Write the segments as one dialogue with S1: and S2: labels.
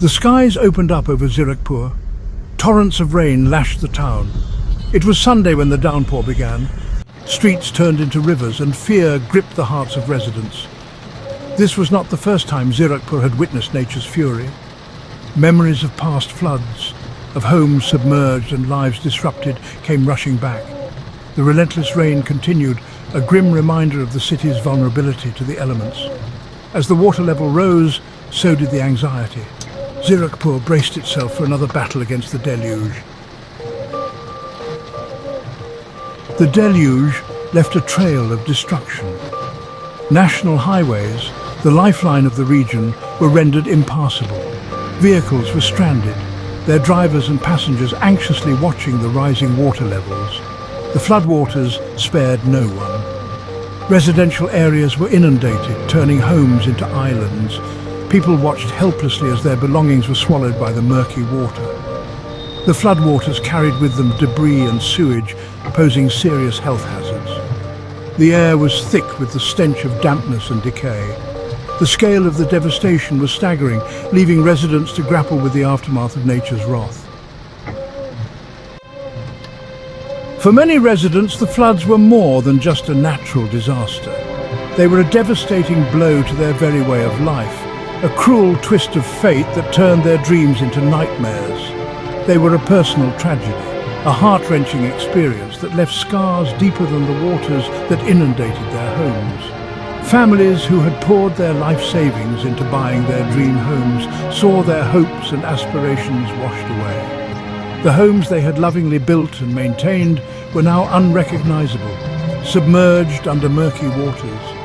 S1: The skies opened up over Zirakpur. Torrents of rain lashed the town. It was Sunday when the downpour began. Streets turned into rivers and fear gripped the hearts of residents. This was not the first time Zirakpur had witnessed nature's fury. Memories of past floods, of homes submerged and lives disrupted, came rushing back. The relentless rain continued, a grim reminder of the city's vulnerability to the elements. As the water level rose, so did the anxiety. Zirakpur braced itself for another battle against the deluge. The deluge left a trail of destruction. National highways, the lifeline of the region, were rendered impassable. Vehicles were stranded, their drivers and passengers anxiously watching the rising water levels. The floodwaters spared no one. Residential areas were inundated, turning homes into islands. People watched helplessly as their belongings were swallowed by the murky water. The floodwaters carried with them debris and sewage, posing serious health hazards. The air was thick with the stench of dampness and decay. The scale of the devastation was staggering, leaving residents to grapple with the aftermath of nature's wrath. For many residents, the floods were more than just a natural disaster. They were a devastating blow to their very way of life, a cruel twist of fate that turned their dreams into nightmares. They were a personal tragedy, a heart-wrenching experience that left scars deeper than the waters that inundated their homes. Families who had poured their life savings into buying their dream homes saw their hopes and aspirations washed away. The homes they had lovingly built and maintained were now unrecognizable, submerged under murky waters.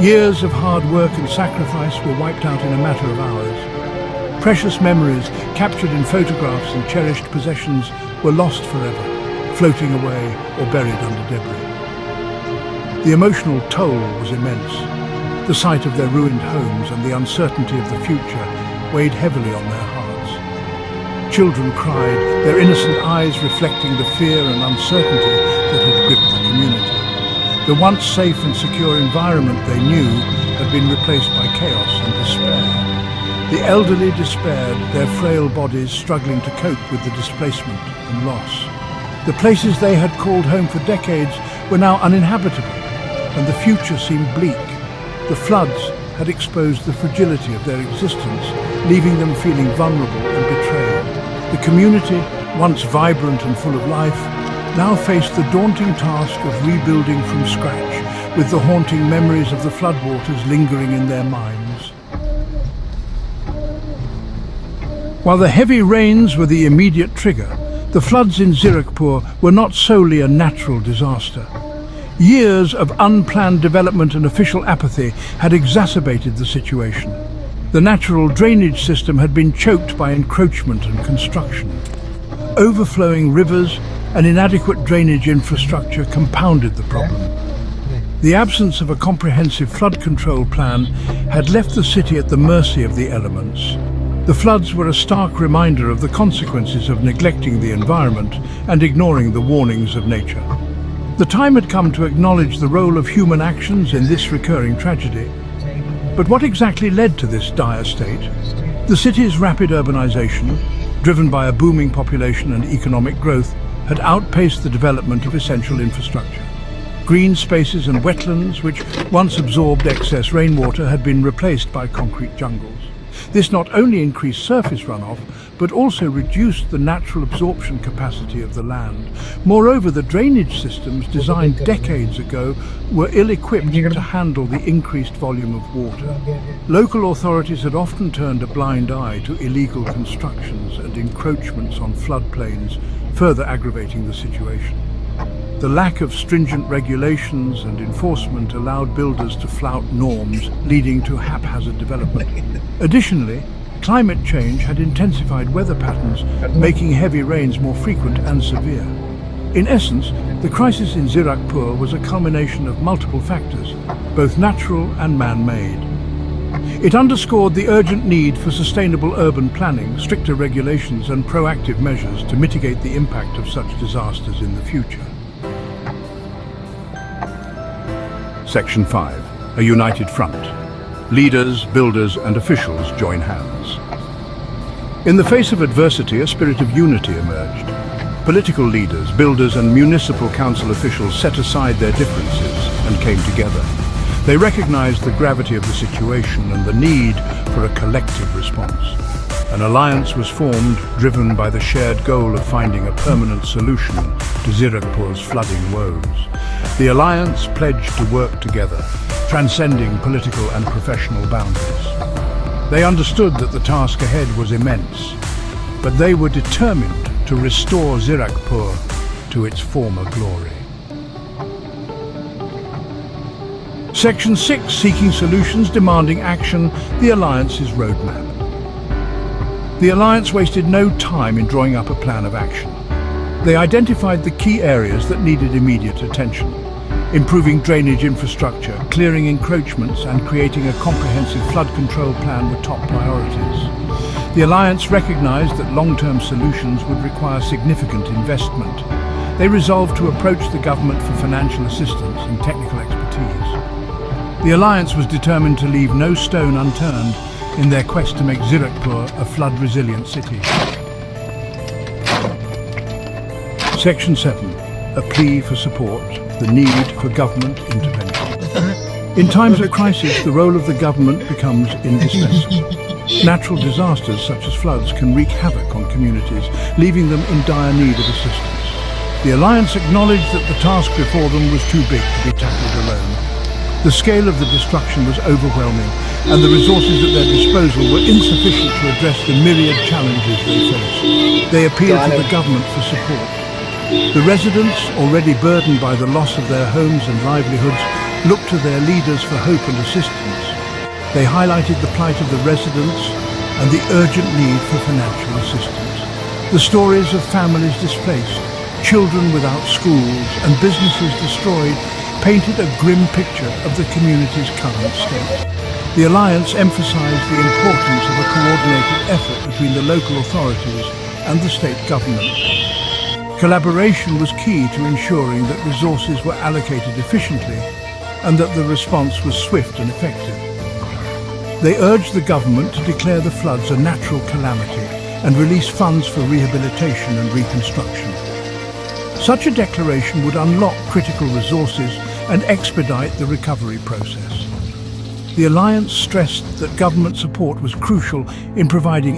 S1: Years of hard work and sacrifice were wiped out in a matter of hours. Precious memories, captured in photographs and cherished possessions, were lost forever, floating away or buried under debris. The emotional toll was immense. The sight of their ruined homes and the uncertainty of the future weighed heavily on their hearts. Children cried, their innocent eyes reflecting the fear and uncertainty that had gripped the community. The once safe and secure environment they knew had been replaced by chaos and despair. The elderly despaired, their frail bodies struggling to cope with the displacement and loss. The places they had called home for decades were now uninhabitable, and the future seemed bleak. The floods had exposed the fragility of their existence, leaving them feeling vulnerable and betrayed. The community, once vibrant and full of life, now faced the daunting task of rebuilding from scratch, with the haunting memories of the floodwaters lingering in their minds. While the heavy rains were the immediate trigger, the floods in Zirakpur were not solely a natural disaster. Years of unplanned development and official apathy had exacerbated the situation. The natural drainage system had been choked by encroachment and construction. Overflowing rivers and inadequate drainage infrastructure compounded the problem. The absence of a comprehensive flood control plan had left the city at the mercy of the elements. The floods were a stark reminder of the consequences of neglecting the environment and ignoring the warnings of nature. The time had come to acknowledge the role of human actions in this recurring tragedy. But what exactly led to this dire state? The city's rapid urbanization, driven by a booming population and economic growth, had outpaced the development of essential infrastructure. Green spaces and wetlands, which once absorbed excess rainwater, had been replaced by concrete jungles. This not only increased surface runoff, but also reduced the natural absorption capacity of the land. Moreover, the drainage systems designed decades ago were ill-equipped to handle the increased volume of water. Local authorities had often turned a blind eye to illegal constructions and encroachments on floodplains, further aggravating the situation. The lack of stringent regulations and enforcement allowed builders to flout norms, leading to haphazard development. Additionally, climate change had intensified weather patterns, making heavy rains more frequent and severe. In essence, the crisis in Zirakpur was a culmination of multiple factors, both natural and man-made. It underscored the urgent need for sustainable urban planning, stricter regulations and proactive measures to mitigate the impact of such disasters in the future. Section 5. A united front. Leaders, builders and officials join hands. In the face of adversity, a spirit of unity emerged. Political leaders, builders and municipal council officials set aside their differences and came together. They recognized the gravity of the situation and the need for a collective response. An alliance was formed, driven by the shared goal of finding a permanent solution to Zirakpur's flooding woes. The alliance pledged to work together, transcending political and professional boundaries. They understood that the task ahead was immense, but they were determined to restore Zirakpur to its former glory. Section 6, Seeking Solutions, Demanding Action, the Alliance's Roadmap. The Alliance wasted no time in drawing up a plan of action. They identified the key areas that needed immediate attention: improving drainage infrastructure, clearing encroachments, and creating a comprehensive flood control plan were top priorities. The Alliance recognized that long-term solutions would require significant investment. They resolved to approach the government for financial assistance and technical expertise. The Alliance was determined to leave no stone unturned in their quest to make Zirakpur a flood-resilient city. Section 7. A plea for support, the need for government intervention. In times of crisis, the role of the government becomes indispensable. Natural disasters such as floods can wreak havoc on communities, leaving them in dire need of assistance. The Alliance acknowledged that the task before them was too big to be tackled alone. The scale of the destruction was overwhelming, and the resources at their disposal were insufficient to address the myriad challenges they faced. They appealed to the government for support. The residents, already burdened by the loss of their homes and livelihoods, looked to their leaders for hope and assistance. They highlighted the plight of the residents and the urgent need for financial assistance. The stories of families displaced, children without schools, and businesses destroyed painted a grim picture of the community's current state. The Alliance emphasized the importance of a coordinated effort between the local authorities and the state government. Collaboration was key to ensuring that resources were allocated efficiently and that the response was swift and effective. They urged the government to declare the floods a natural calamity and release funds for rehabilitation and reconstruction. Such a declaration would unlock critical resources and expedite the recovery process. The Alliance stressed that government support was crucial in providing